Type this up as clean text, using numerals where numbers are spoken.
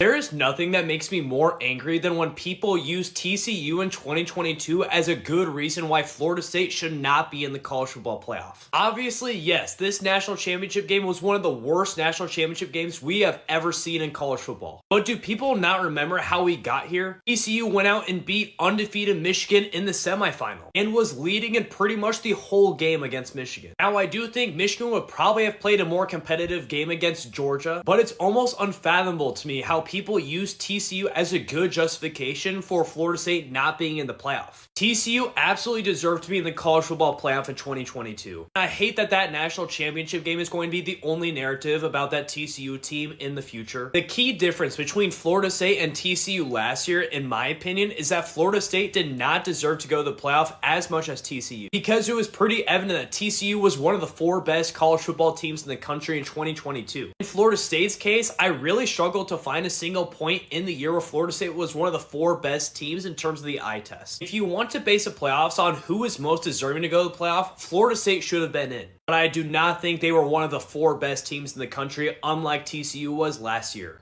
There is nothing that makes me more angry than when people use TCU in 2022 as a good reason why Florida State should not be in the college football playoff. Obviously, yes, this national championship game was one of the worst national championship games we have ever seen in college football. But do people not remember how we got here? TCU went out and beat undefeated Michigan in the semifinal and was leading in pretty much the whole game against Michigan. Now, I do think Michigan would probably have played a more competitive game against Georgia, but it's almost unfathomable to me how people use TCU as a good justification for Florida State not being in the playoff. TCU absolutely deserved to be in the college football playoff in 2022. I hate that that national championship game is going to be the only narrative about that TCU team in the future. The key difference between Florida State and TCU last year, in my opinion, is that Florida State did not deserve to go to the playoff as much as TCU, because it was pretty evident that TCU was one of the 4 best college football teams in the country in 2022. In Florida State's case, I really struggled to find a single point in the year where Florida State was one of the 4 best teams in terms of the eye test. If you want to base the playoffs on who is most deserving to go to the playoff, Florida State should have been in. But I do not think they were one of the 4 best teams in the country, unlike TCU was last year.